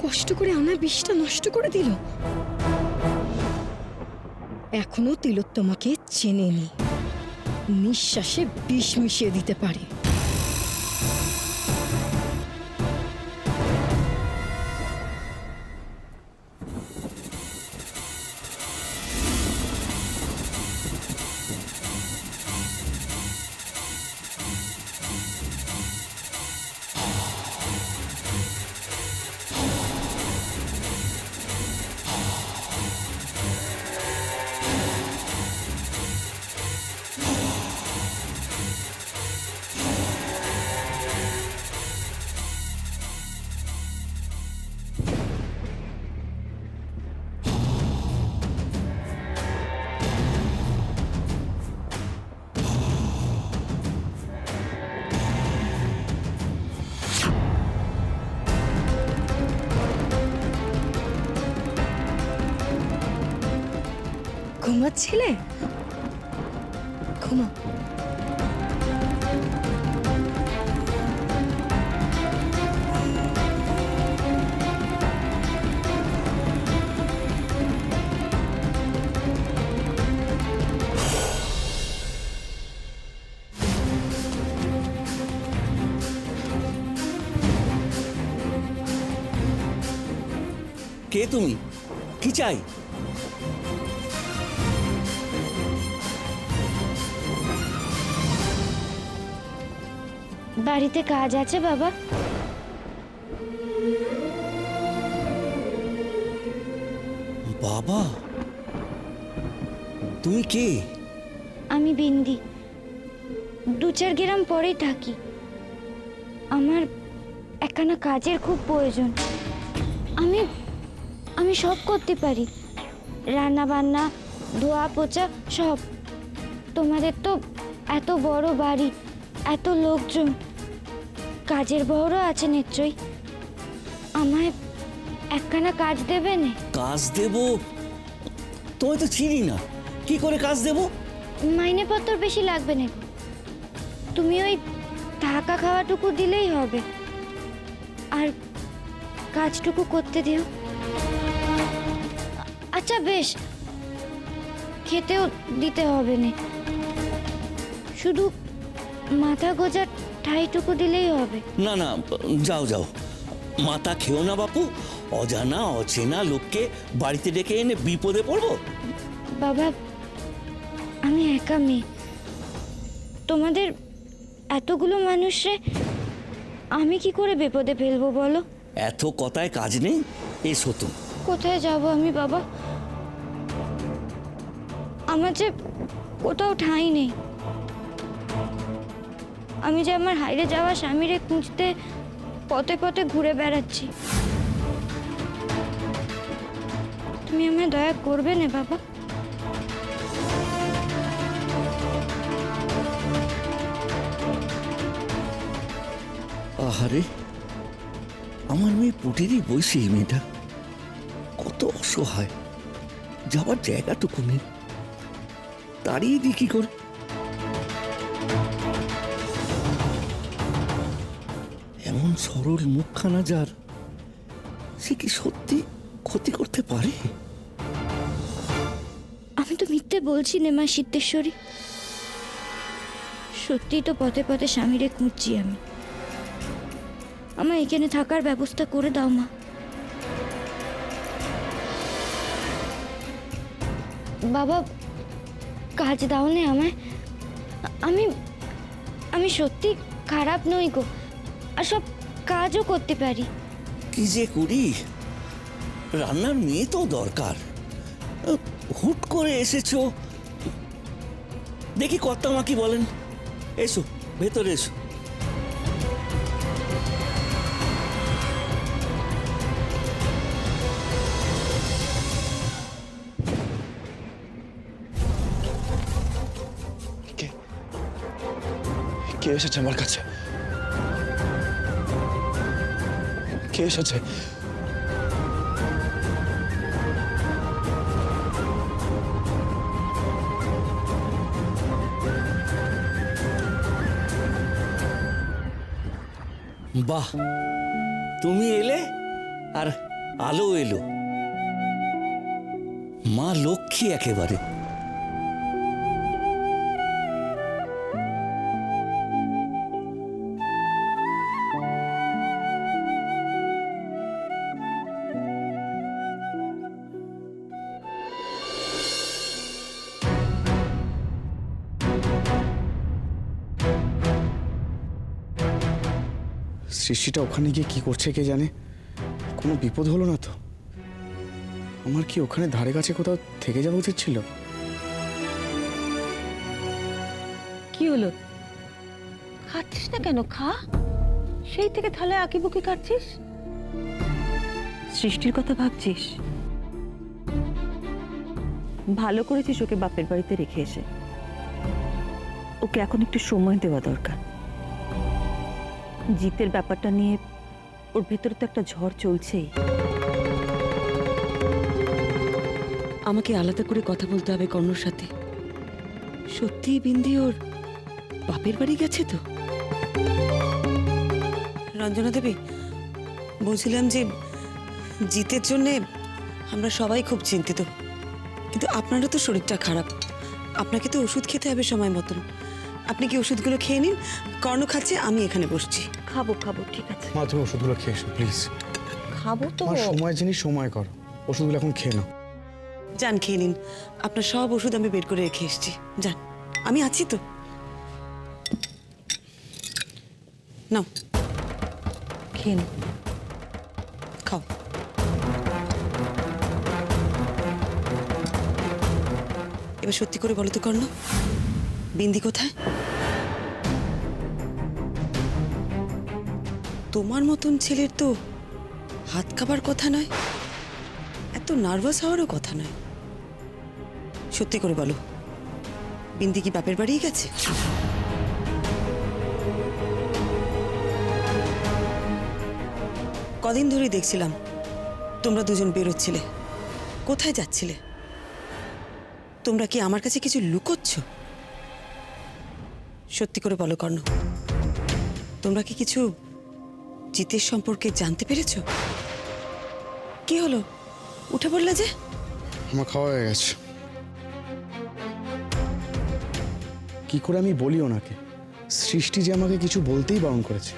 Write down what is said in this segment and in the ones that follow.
কষ্ট করে আনা বিষটা নষ্ট করে দিল। এখনো তিলোত্তমাকে চেনেনি, নিঃশ্বাসে বিষ মিশিয়ে দিতে পারে। ঘুমাচ্ছিলে? ঘুমা। কে তুমি? কি চাই? বাড়িতে কাজ আছে বাবা। বাবা, তুমি কে? আমি বিন্দি, 2-4 গ্রাম পরেই থাকি। আমার একখানা কাজের খুব প্রয়োজন। আমি আমি সব করতে পারি, রান্না বান্না, ধোয়া পোছা সব। তোমাদের তো এত বড় বাড়ি, এত লোকজন, কাজের বড়ও আছে নিশ্চয়ই। আমায় একখানা কাজ দেবে না? কাজ দেব? তোমায় তো চিনি না, কি করে কাজ দেব? মাইনে পত্র বেশি লাগবে না, তুমি ওই থাকা খাওয়াটুকু দিলেই হবে, আর কাজটুকু করতে দিও। আচ্ছা বেশ, খেতেও দিতে হবে না, শুধু মাথা গোজার ঠাইটুকু দিলেই হবে। না না, যাও যাও, মাথা খেও না বাপু। অজানা অচেনা লোককে বাড়িতে ডেকে এনে বিপদে পড়বো? বাবা, আমি একা মেয়ে, তোমাদের এতগুলো মানুষে আমি কি করে বিপদে ফেলবো বলো? এত কথায় কাজ নেই, এসো তুমি। কোথায় যাব আমি বাবা? আমার যে কোথাও ঠাঁই নেই। আমি যে আমার হারিয়ে যাওয়া স্বামীরে খুঁজতে পথে পথে ঘুরে বেড়াচ্ছি। তুমি আমায় দয়া করবে না বাবা? আহারে, আমার মেয়ে পুটিরই বয়সী, এই মেয়েটা কত অসহায়, যাবার জায়গাটুকু নেই, দাঁড়িয়ে দিই কি করে? এমন সরল মুখখানা যার, সে কি সত্যি ক্ষতি করতে পারে? আমি তো মিথ্যে বলছি না মা সিদ্ধেশ্বরী, সত্যি তো পথে পথে স্বামীরে খুঁজছি আমি। আমার এখানে থাকার ব্যবস্থা করে দাও মা। বাবা, কাজ দাও না আমায়। আমি আমি সত্যি খারাপ নই গো, আর সব কাজও করতে পারি। কি যে করি, রান্নার মেয়ে তো দরকার। হুট করে এসেছো, দেখি কর্তামা কি বলেন। এসো, ভেতরে এসো। কে এসেছে আমার কাছে? কে এসেছে? বাহ, তুমি এলে? আর আলো এলো। মা লক্ষ্মী একেবারে। সৃষ্টিটা ওখানে গিয়ে কি করছে কে জানে। কোনো বিপদ হলো না তো? আমার কি ওখানে ধারে কাছে কোথাও থেকে যাওয়া উচিত ছিল? কি হলো? খাচ্ছিস না কেন? খা। সেই থেকে থালে আঁকিবুকি কাটছিস। সৃষ্টির কথা ভাবছিস? ভালো করেছিস ওকে বাপের বাড়িতে রেখে এসে। ওকে এখন একটু সময় দেওয়া দরকার। জিতের ব্যাপারটা নিয়ে ওর ভেতরে তো একটা ঝড় চলছেই। আমাকে আলাদা করে কথা বলতে হবে কর্ণর সাথে। সত্যি বিন্দি ওর বাপের বাড়ি গেছে তো? রঞ্জনা দেবী, বলছিলাম যে জিতের জন্যে আমরা সবাই খুব চিন্তিত, কিন্তু আপনারও তো শরীরটা খারাপ, আপনাকে তো ওষুধ খেতে হবে সময় মতন। আপনি কি ওষুধগুলো খেয়ে নিন, কর্ণ খাচ্ছে, আমি এখানে বসছি। খাবো খাবো, ঠিক আছে। মা তুমি ওষুধগুলো খেয়ে এসো প্লিজ। খাবো তো। আমার সময় জিনিস সময় করো, ওষুধগুলো এখন খেয়ে নাও। যান খেয়ে নিন, আপনার সব ওষুধ আমি বের করে রেখে এসেছি। যান, আমি আছি তো। নাও খেয়ে নে। খাও। এবার সত্যি করে বলো তো কর্ণ, বিন্দি কোথায়? তোমার মতন ছেলের তো হাত খাবার কথা নয়, এত নার্ভাস হওয়ারও কথা নয়। সত্যি করে বলো, বিন্দি কি বাপের বাড়ি গেছে? কদিন ধরেই দেখছিলাম তোমরা দুজন বেরোচ্ছিলে। কোথায় যাচ্ছিলে? তোমরা কি আমার কাছে কিছু লুকোচ্ছ? সত্যি করে বলো কর্ণ, তোমরা কি কিছু জিতের সম্পর্কে জানতে পেরেছো? কি হলো, উঠে পড়লে যে? আমার খাওয়া হয়ে গেছে। কি করে আমি বলি ওনাকে? সৃষ্টি যে আমাকে কিছু বলতেই বারণ করেছে।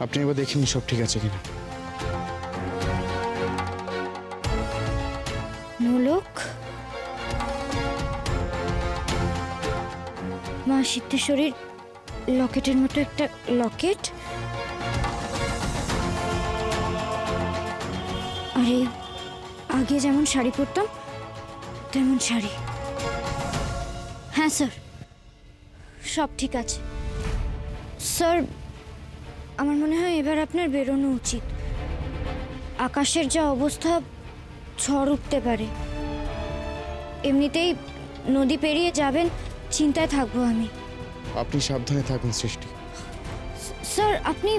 আপনি এবার দেখে নিন সব ঠিক আছে কিনা। নোলক, মা সিদ্ধেশ্বরীর লকেটের মতো একটা লকেট, আর এই আগে যেমন শাড়ি পরতাম তেমন শাড়ি। হ্যাঁ স্যার, সব ঠিক আছে। স্যার, আমার মনে হয় এবার আপনার বেরোনো উচিত। আকাশের যা অবস্থা, ঝড় উঠতে পারে। এমনিতেই নদী পেরিয়ে যাবেন, চিন্তায় থাকবো আমি। আপনি সাবধানে থাকুন সৃষ্টি। স্যার, আপনি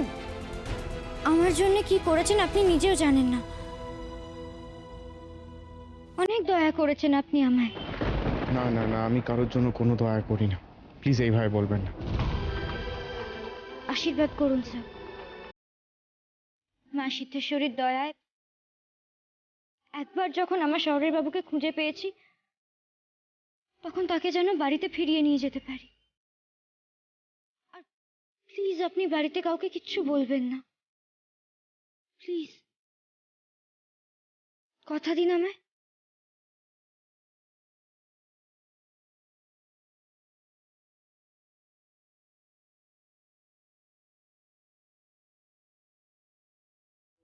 আমার জন্য কি করেছেন আপনি নিজেও জানেন না। অনেক দয়া করেছেন আপনি আমায়। না না না, আমি কারোর জন্য কোনো দয়া করি না, প্লিজ এইভাবে বলবেন না। আশীর্বাদ করুন স্যার। মা সিদ্ধেশ্বরীর দয়ায় একবার যখন আমার শহরের বাবুকে খুঁজে পেয়েছি, তখন তাকে যেন বাড়িতে ফিরিয়ে নিয়ে যেতে পারি। আর প্লিজ আপনি বাড়িতে কাউকে কিচ্ছু বলবেন না, প্লিজ। কথা দিন আমায়।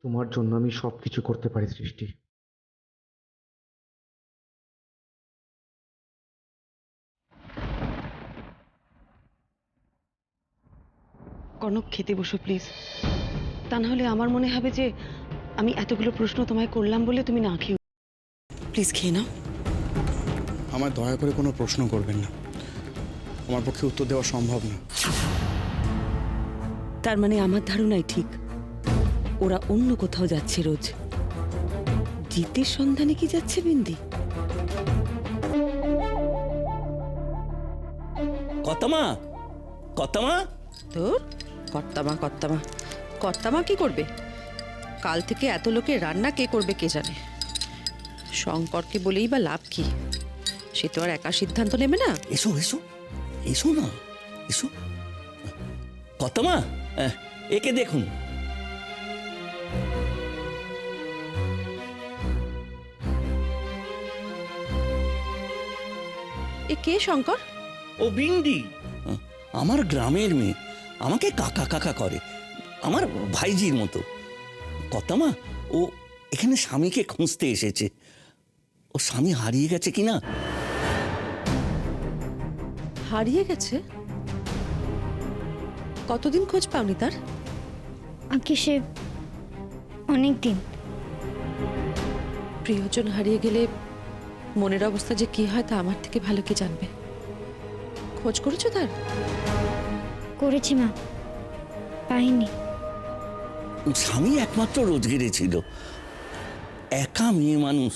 তোমার জন্য আমি সবকিছু করতে পারি সৃষ্টি। কনক, খেতে বসো প্লিজ। তা না হলে আমার মনে হবে যে আমি এতগুলো প্রশ্ন তোমায় করলাম বলে তুমি না খেয়ে। প্লিজ খেয়ে নাও। আমার দয়া করে কোনো প্রশ্ন করবেন না, আমার পক্ষে উত্তর দেওয়া সম্ভব না। তার মানে আমার ধারণাই ঠিক, ওরা অন্য কোথাও যাচ্ছে রোজ। জিতের সন্ধানে কি যাচ্ছে বিন্দি? কতমা, কর্তামা। তোর কর্তামা কর্তামা কর্তামা কি করবে? কাল থেকে এত লোকের রান্না কে করবে কে জানে। শঙ্করকে বলেই বা লাভ কি? সে তো আর একা সিদ্ধান্ত নেবে না। এসো এসো এসো না, এসো। কর্তামা, একে দেখুন। এ কে শঙ্কর? ও বিন্দি, আমার গ্রামের মেয়ে। আমাকে কাকা কাকা করে, আমার ভাইজির মতো। কর্তামা, ও এখানে স্বামীকে খুঁজতে এসেছে। ও স্বামী হারিয়ে গেছে কিনা। হারিয়ে গেছে? কতদিন খোঁজ পাওনি তার? আগে সে অনেক দিন। প্রিয়জন হারিয়ে গেলে মনের অবস্থা যে কি হয় তা আমার থেকে ভালো কি জানবে। খোঁজ করেছো তার? করেছি মা, পাইনি। স্বামী একমাত্র রোজগেরে ছিল। একা মেয়ে মানুষ,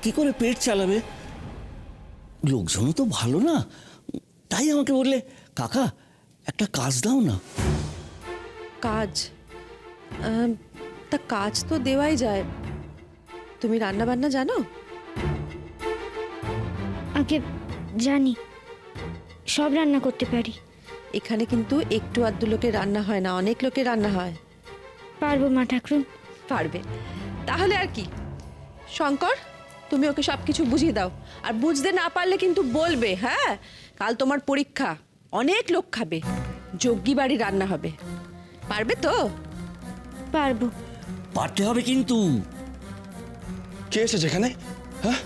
কি করে পেট চালাবে? লোকজনও তো ভালো না। তাই আমাকে বললে, কাকা একটা কাজ দাও না। কাজ? তা কাজ তো দেওয়াই যায়। তুমি রান্না বান্না জানো? আগে জানি, সব রান্না করতে পারি। এখানে কিন্তু একটু আধটু লোকের রান্না হয় না, অনেক লোকের রান্না হয়। পারবো মা ঠাকুরুন। পারবে? তাহলে আর কি। শঙ্কর, তুমি ওকে সবকিছু বুঝিয়ে দাও। আর বুঝতে না পারলে কিন্তু বলবে। হ্যাঁ, কাল তোমার পরীক্ষা, অনেক লোক খাবে, যজ্ঞী বাড়ি রান্না হবে। পারবে তো? পারবো। পারতে হবে কিন্তু। কে এসেছে এখানে? হ্যাঁ,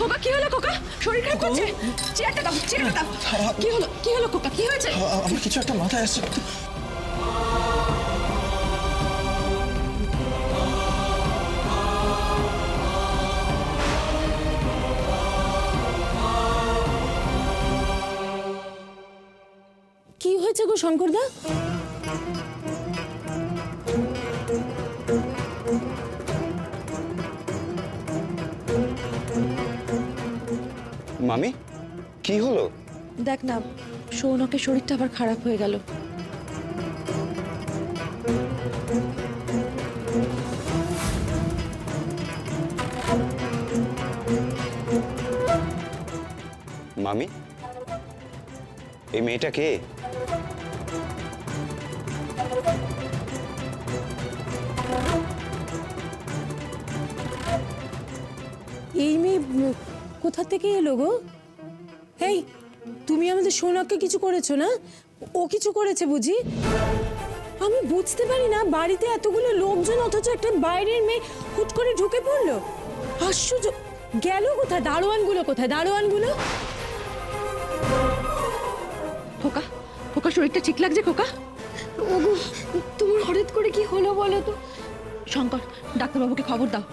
খোকা কি হলো? খোকা শরীর খারাপ করছে? চেয়ারটা দাও, চেয়ারটা দাও। কি হলো? কি হলো খোকা? কি হয়েছে? আমার কিছু একটা মাথায় আসছে। কি হয়েছে গো শঙ্করদা? মামি, কি হলো? দেখ না, সৌনকের শরীরটা আবার খারাপ হয়ে গেল। মামি, এই মেয়েটা কে? এই মেয়ে কোথা থেকে এলো গো? এই, তুমি আমাদের সৌনককে কিছু করেছো না? ও কিছু করেছে বুঝি? আমি বুঝতে পারি না, বাড়িতে এতগুলো লোকজন অথচ একটা বাইরের মেয়ে হুট করে ঢুকে পড়লো। আশ্চর্য। গেল কোথায় দারোয়ানগুলো? কোথায় দারোয়ানগুলো? খোকা, খোকা শরীরটা ঠিক লাগছে খোকা? ওগো, তোমার হঠাৎ করে কি হলো বলো তো? শঙ্কর, ডাক্তারবাবুকে খবর দাও।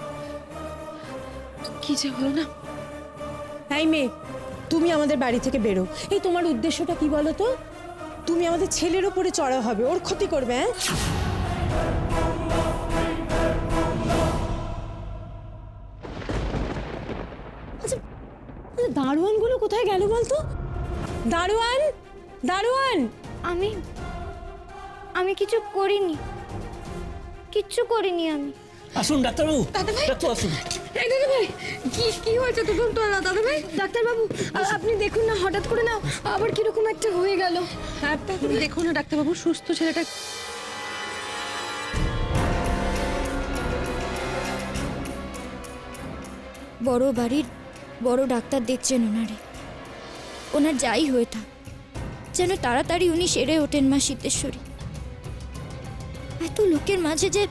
কি যে হলো না। এই মেয়ে, তুমি আমাদের বাড়ি থেকে বেরো। এই তোমার উদ্দেশ্যটা কি বলো তো? তুমি আমাদের ছেলের ওপরে চড়া হবে, ওর ক্ষতি করবে। হ্যাঁ, আচ্ছা, দারোয়ানগুলো কোথায় গেল বলতো? দারোয়ান, দারোয়ান! আমি কিছু করিনি, কিচ্ছু করিনি আমি। আসুন ডাক্তারবাবু, ডাক্তার আসুন। এই দাদা ভাই, কি হয়েছে তখন তো দাদা ভাই? ডাক্তারবাবু, আপনি দেখুন না, হঠাৎ করে না আবার কিরকম একটা হয়ে গেল। হ্যাঁ, দেখুন না ডাক্তারবাবু, সুস্থ ছেলেটা। বড় বাড়ির বড় ডাক্তার দেখছেন ওনারে। ওনার যাই হয়ে থাক, যেন তাড়াতাড়ি উনি সেরে ওঠেন মা সিদ্ধেশ্বরী। এত লোকের মাঝে যে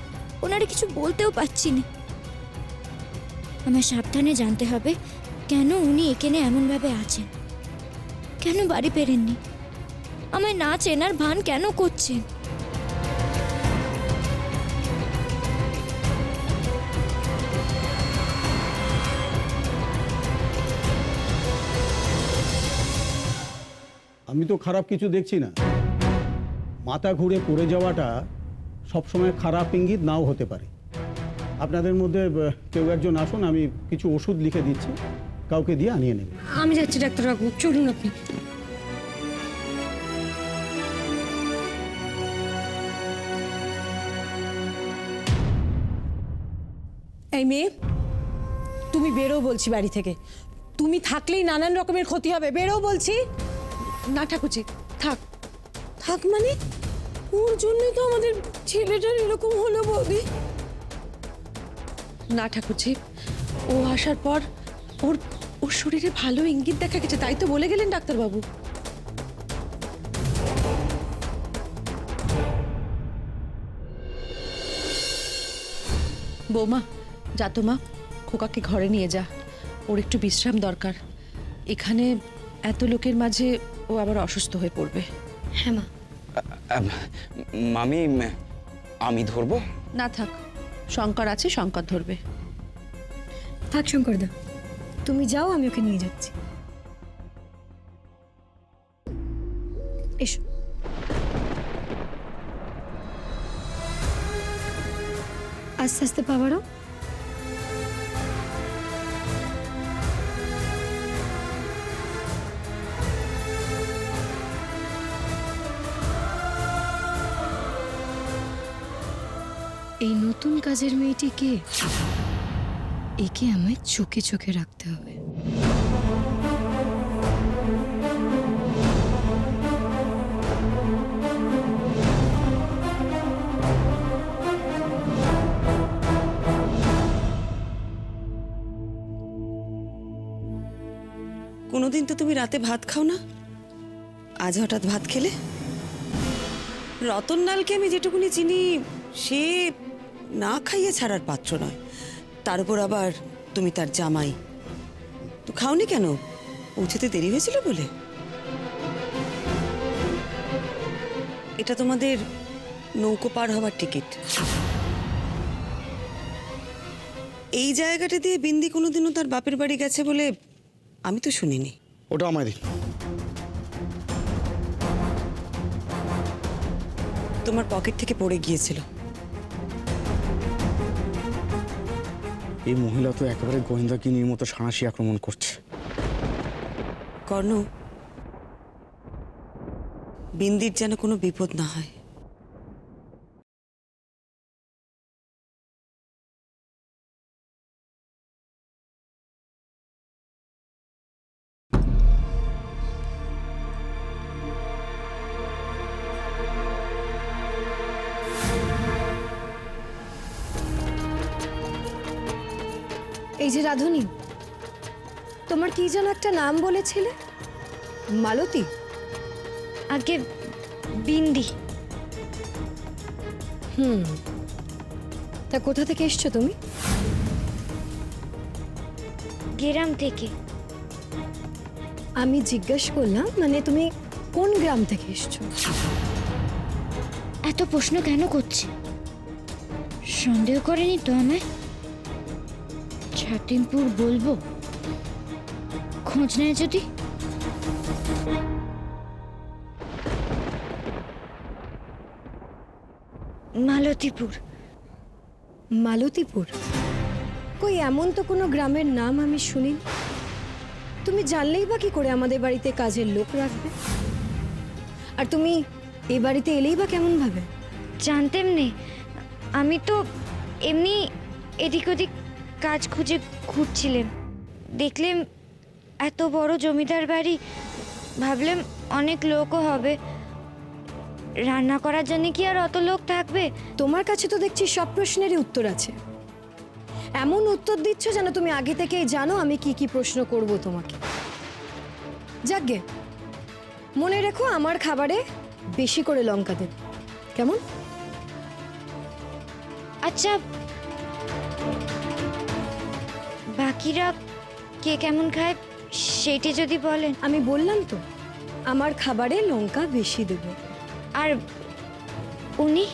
ওনারে কিছু বলতেও পারছি না। আমার সাবধানে জানতে হবে কেন উনি এখানে এমনভাবে আছেন, কেন বাড়ি ফেরেননি, আমায় না চেনার ভান কেন করছেন। আমি তো খারাপ কিছু দেখছি না। মাথা ঘুরে পড়ে যাওয়াটা সবসময় খারাপ ইঙ্গিত নাও হতে পারে। আপনাদের মধ্যে কেউ একজন আসুন, আমি কিছু ওষুধ লিখে দিচ্ছি, কাউকে দিয়ে আনিয়ে নেবে। আমি যাচ্ছি ডাক্তারবাবু, চলুন আপনি। এই মেয়ে, তুমি বেরো বলছি বাড়ি থেকে। তুমি থাকলেই নানান রকমের ক্ষতি হবে, বেরো বলছি। না ঠাকুরজি, থাক। থাক মানে? ওর জন্যই তো আমাদের ছেলেটার এরকম হলো বৌদি। না ঠাকুরজি, ও আসার পর ওর ওর শরীরে ভালো ইঙ্গিত দেখা গেছে, তাই তো বলে গেলেন ডাক্তারবাবু। বৌমা, যা তো মা, খোকাকে ঘরে নিয়ে যা, ওর একটু বিশ্রাম দরকার। এখানে এত লোকের মাঝে ও আবার অসুস্থ হয়ে পড়বে। হ্যাঁ মা। মামি, আমি ধরবো? না থাক, শঙ্কর আছে, শঙ্কর ধরবে। থাক শঙ্করদা, তুমি যাও, আমি ওকে নিয়ে যাচ্ছি। এসো। আস্তে আস্তে পা বাড়াও। এই নতুন কাজের মেয়েটি কে? একে আমায় চোখে চোখে রাখতে হবে। কোনোদিন তো তুমি রাতে ভাত খাও না, আজ হঠাৎ ভাত খেলে? রতনলালকে আমি যেটুকুনি চিনি, সে না খাইয়ে ছাড়ার পাত্র নয়। তার উপর আবার তুমি তার জামাই, তো খাওনি কেন? পৌঁছতে দেরি হয়েছিল বলে? এটা তোমাদের নৌকো পার হওয়ার টিকিট। এই জায়গাটা দিয়ে বিন্দি কোনোদিনও তার বাপের বাড়ি গেছে বলে আমি তো শুনিনি। ওটা আমায় দিন। তোমার পকেট থেকে পড়ে গিয়েছিল। এই মহিলা তো একেবারে গোয়েন্দাগিনীর মতো সাঁড়াশি আক্রমণ করছে। কর্ণ, বিন্দির যেন কোনো বিপদ না হয়। এই যে রাধুনী, তোমার কি যেন একটা নাম বলেছিলে? মালতী? আগে বিন্দি। তা কোথা থেকে এসছো তুমি? গ্রাম থেকে। আমি জিজ্ঞেস করলাম, মানে তুমি কোন গ্রাম থেকে এসছো? এত প্রশ্ন কেন করছে? সন্দেহ করেনি তো আমায়? ছাতিমপুর বলবো, খোঁজ নেয় যদি। মালতীপুর। মালতীপুর? কই এমন তো কোনো গ্রামের নাম আমি শুনিনি। তুমি জানলেই বা কি করে আমাদের বাড়িতে কাজের লোক রাখবে? আর তুমি এই বাড়িতে এলেই বা কেমন ভাবে? জানতেম নে, আমি তো এমনি এদিক ওদিক কাজ খুঁজে ঘুরছিলাম, দেখলাম এত বড় জমিদার বাড়ি, ভাবলাম অনেক লোকও হবে, রান্না করার জন্য কি আর অত লোক থাকবে? তোমার কাছে তো দেখছি সব প্রশ্নেরই উত্তর আছে। এমন উত্তর দিচ্ছ যেন তুমি আগে থেকেই জানো আমি কি কি প্রশ্ন করব তোমাকে। যাকগে, মনে রেখো আমার খাবারে বেশি করে লঙ্কা দেবে, কেমন? আচ্ছা, বাকিরা কে কেমন খায় সেটি যদি বলেন। আমি বললাম তো আমার খাবারে লঙ্কা বেশি দেবে। আর উনি